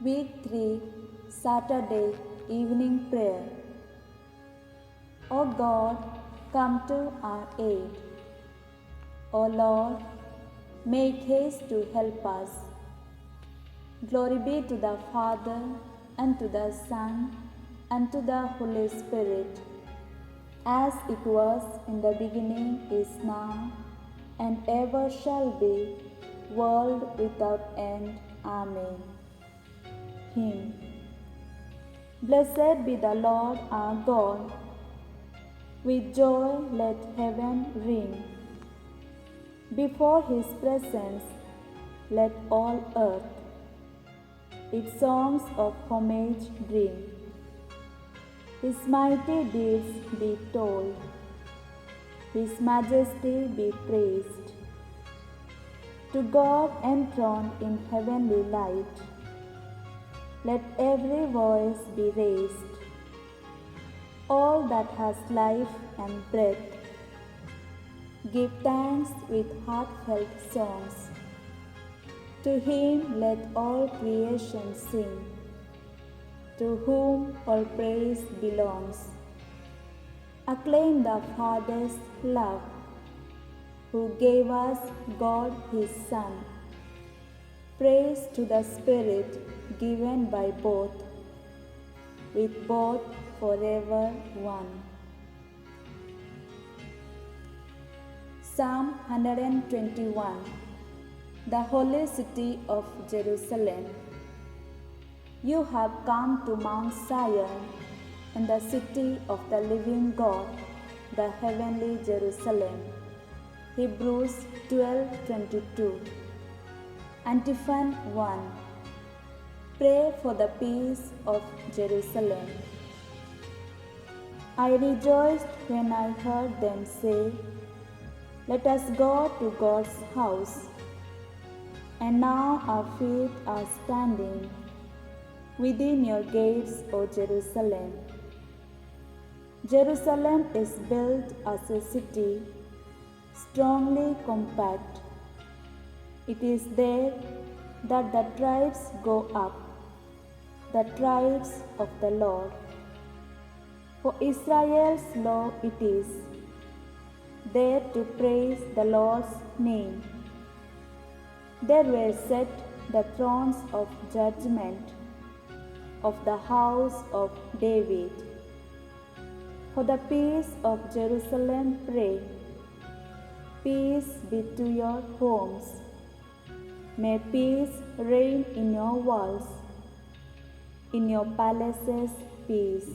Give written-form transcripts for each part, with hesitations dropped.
Week 3, Saturday Evening Prayer. O God, come to our aid. O Lord, make haste to help us. Glory be to the Father, and to the Son, and to the Holy Spirit, as it was in the beginning, is now, and ever shall be, world without end. Amen. Hymn. Blessed be the Lord our God. With joy let heaven ring. Before his presence let all earth its songs of homage bring. His mighty deeds be told, his majesty be praised. To God enthroned in heavenly light, let every voice be raised. All that has life and breath, give thanks with heartfelt songs. To him let all creation sing, to whom all praise belongs. Acclaim the Father's love, who gave us God his Son. Praise to the Spirit given by both, with both forever one. Psalm 121. The holy city of Jerusalem. You have come to Mount Zion, and the city of the living God, the heavenly Jerusalem. Hebrews 12:22. Antiphon 1. Pray for the peace of Jerusalem. I rejoiced when I heard them say, let us go to God's house. And now our feet are standing within your gates, O Jerusalem. Jerusalem is built as a city, strongly compact. It is there that the tribes go up, the tribes of the Lord. For Israel's law it is, there to praise the Lord's name. There were set the thrones of judgment of the house of David. For the peace of Jerusalem pray, peace be to your homes. May peace reign in your walls, in your palaces peace.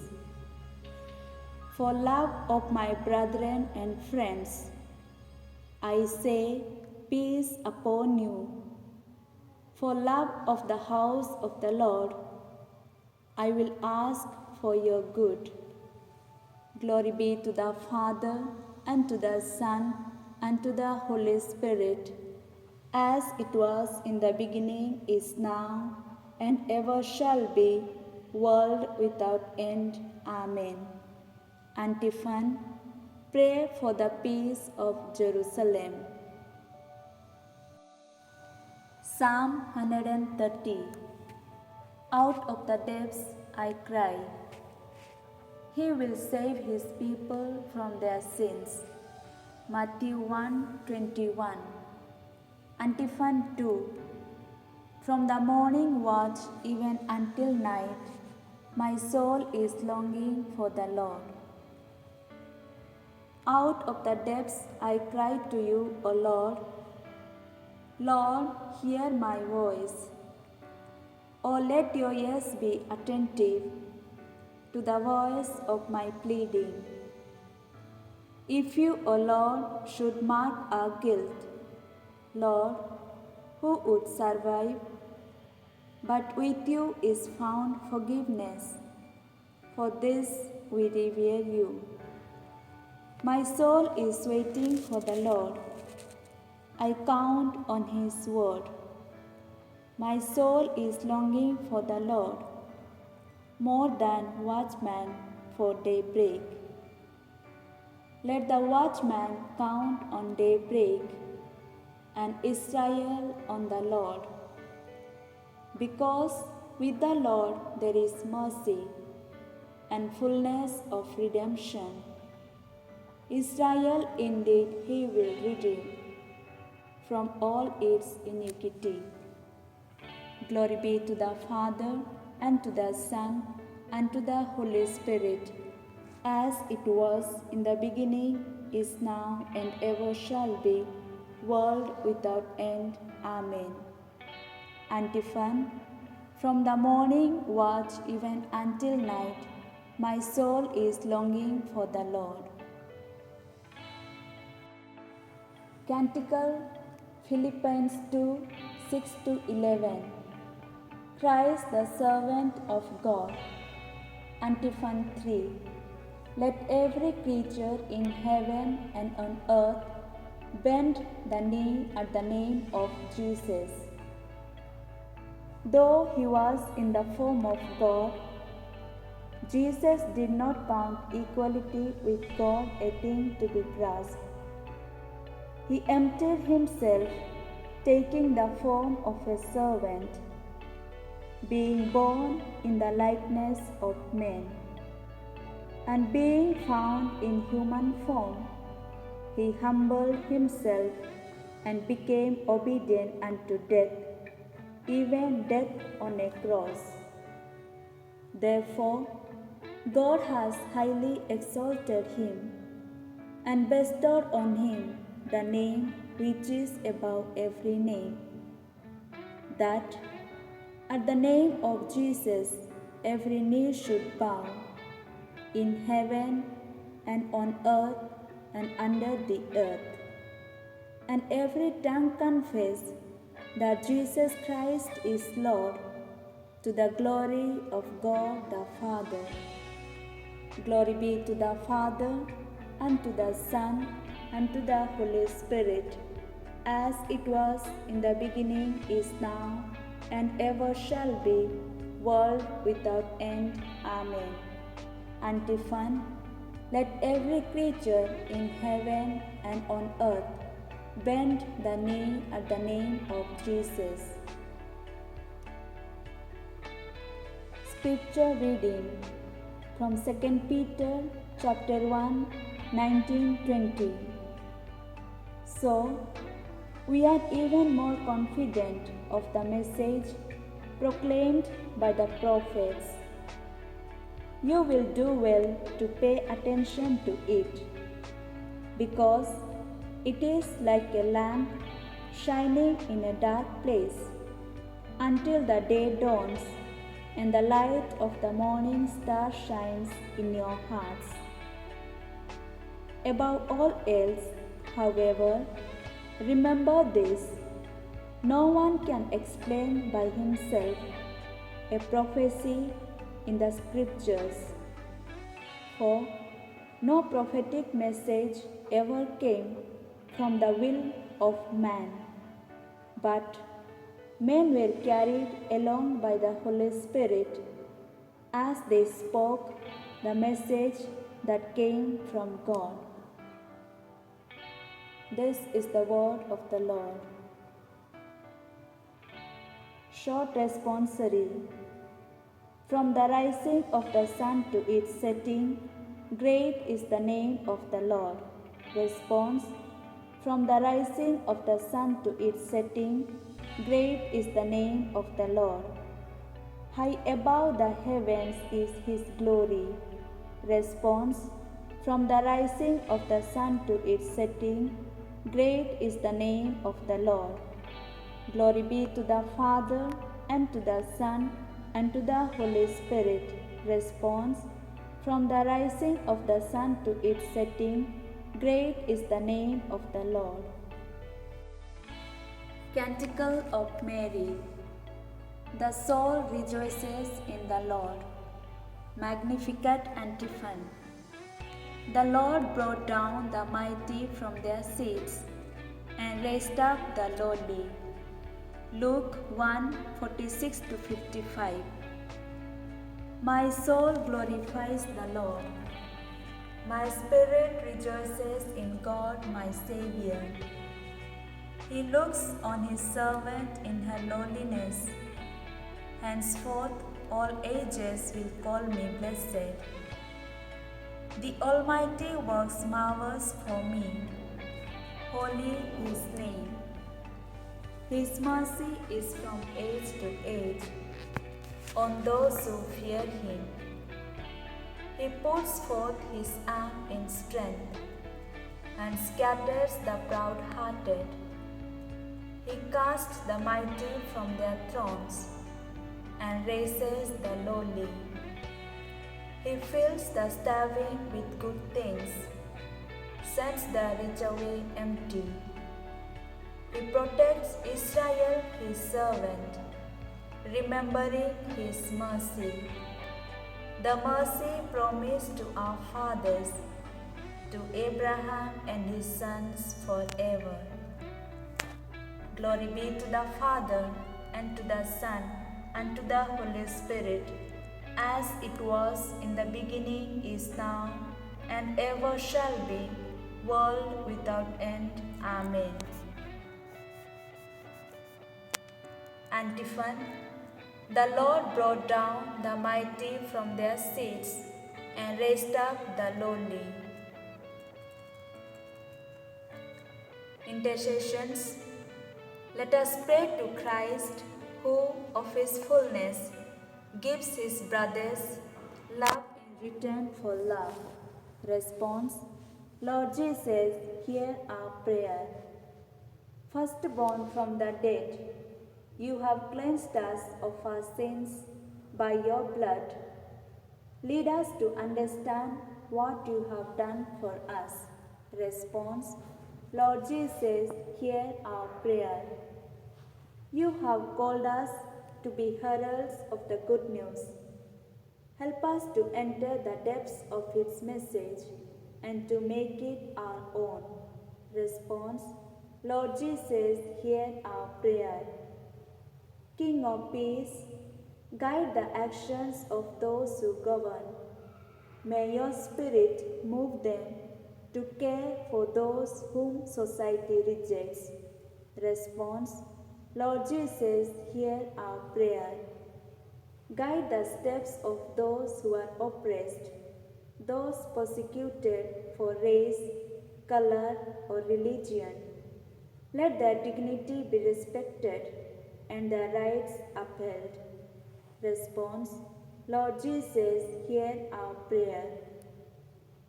For love of my brethren and friends, I say peace upon you. For love of the house of the Lord, I will ask for your good. Glory be to the Father, and to the Son, and to the Holy Spirit, as it was in the beginning, is now, and ever shall be, world without end. Amen. Antiphon. Pray for the peace of Jerusalem. Psalm 130. Out of the depths I cry. He will save his people from their sins. Matthew 1:21. Antiphon 2. From the morning watch even until night, my soul is longing for the Lord. Out of the depths I cry to you, O Lord. Lord, hear my voice. O let your ears be attentive to the voice of my pleading. If you, O Lord, should mark our guilt, Lord, who would survive? But with you is found forgiveness. For this we revere you. My soul is waiting for the Lord. I count on his word. My soul is longing for the Lord, more than watchman for daybreak. Let the watchman count on daybreak, and Israel on the Lord, because With the Lord there is mercy and fullness of redemption. Israel indeed he will redeem from all its iniquity. Glory be to the Father, and to the Son, and to the Holy Spirit, as it was in the beginning, is now, and ever shall be, world without end. Amen. Antiphon. From the morning watch even until night, my soul is longing for the Lord. Canticle Philippians 2, 6-11. Christ the servant of God. Antiphon 3. Let every creature in heaven and on earth bend the knee at the name of Jesus. Though he was in the form of God, Jesus did not count equality with God a thing to be grasped. He emptied himself, taking the form of a servant, being born in the likeness of men. And being found in human form, he humbled himself and became obedient unto death, even death on a cross. Therefore, God has highly exalted him and bestowed on him the name which is above every name, that at the name of Jesus every knee should bow, in heaven and on earth and under the earth, and every tongue confess that Jesus Christ is Lord, to the glory of God the Father. Glory be to the Father, and to the Son, and to the Holy Spirit, as it was in the beginning, is now, and ever shall be, world without end. Amen. Antiphon. Let every creature in heaven and on earth bend the knee at the name of Jesus. Scripture reading from 2 Peter chapter 1, 19-20. So, we are even more confident of the message proclaimed by the prophets. You will do well to pay attention to it, because it is like a lamp shining in a dark place until the day dawns and the light of the morning star shines in your hearts. Above all else, however, remember this: no one can explain by himself a prophecy in the Scriptures, for no prophetic message ever came from the will of man, but men were carried along by the Holy Spirit as they spoke the message that came from God. This is the word of the Lord. Short responsory. From the rising of the sun to its setting, great is the name of the Lord. Response. From the rising of the sun to its setting, great is the name of the Lord. High above the heavens is his glory. Response. From the rising of the sun to its setting, great is the name of the Lord. Glory be to the Father, and to the Son, and to the Holy Spirit. Response. From the rising of the sun to its setting, great is the name of the Lord. Canticle of Mary. The soul rejoices in the Lord. Magnificat Antiphon. The Lord brought down the mighty from their seats and raised up the lowly. Luke 1, 46-55. My soul glorifies the Lord. My spirit rejoices in God my Saviour. He looks on his servant in her lowliness. Henceforth all ages will call me blessed. The Almighty works marvels for me. Holy His name. His mercy is from age to age on those who fear Him. He puts forth His arm in strength and scatters the proud-hearted. He casts the mighty from their thrones and raises the lowly. He fills the starving with good things, sends the rich away empty. He protects Israel, His servant, remembering His mercy, the mercy promised to our fathers, to Abraham and his sons forever. Glory be to the Father, and to the Son, and to the Holy Spirit, as it was in the beginning, is now, and ever shall be, world without end. Amen. Antiphon. The Lord brought down the mighty from their seats and raised up the lowly. Intercessions. Let us pray to Christ, who of His fullness gives His brothers love in return for love. Response. Lord Jesus, hear our prayer. Firstborn from the dead, You have cleansed us of our sins by Your blood. Lead us to understand what You have done for us. Response. Lord Jesus, hear our prayer. You have called us to be heralds of the good news. Help us to enter the depths of its message and to make it our own. Response. Lord Jesus, hear our prayer. King of peace, guide the actions of those who govern. May Your Spirit move them to care for those whom society rejects. Response. Lord Jesus, hear our prayer. Guide the steps of those who are oppressed, those persecuted for race, color, or religion. Let their dignity be respected and their rights upheld. Response. Lord Jesus, hear our prayer.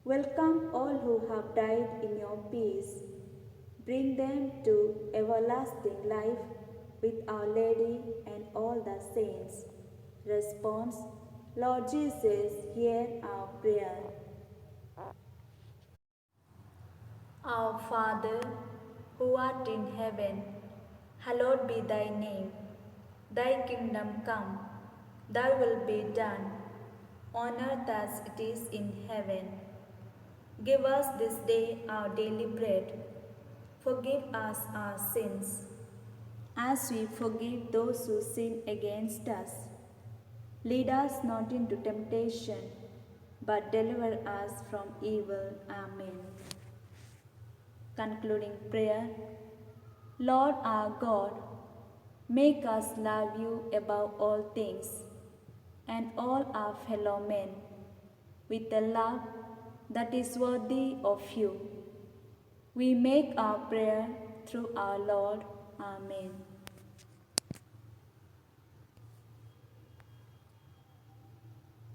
Welcome all who have died in Your peace. Bring them to everlasting life with Our Lady and all the saints. Response. Lord Jesus, hear our prayer. Our Father, who art in heaven, hallowed be Thy name. Thy kingdom come, Thy will be done, on earth as it is in heaven. Give us this day our daily bread. Forgive us our sins, as we forgive those who sin against us. Lead us not into temptation, but deliver us from evil. Amen. Concluding prayer. Lord our God, make us love You above all things and all our fellow men with a love that is worthy of You. We make our prayer through our Lord. Amen.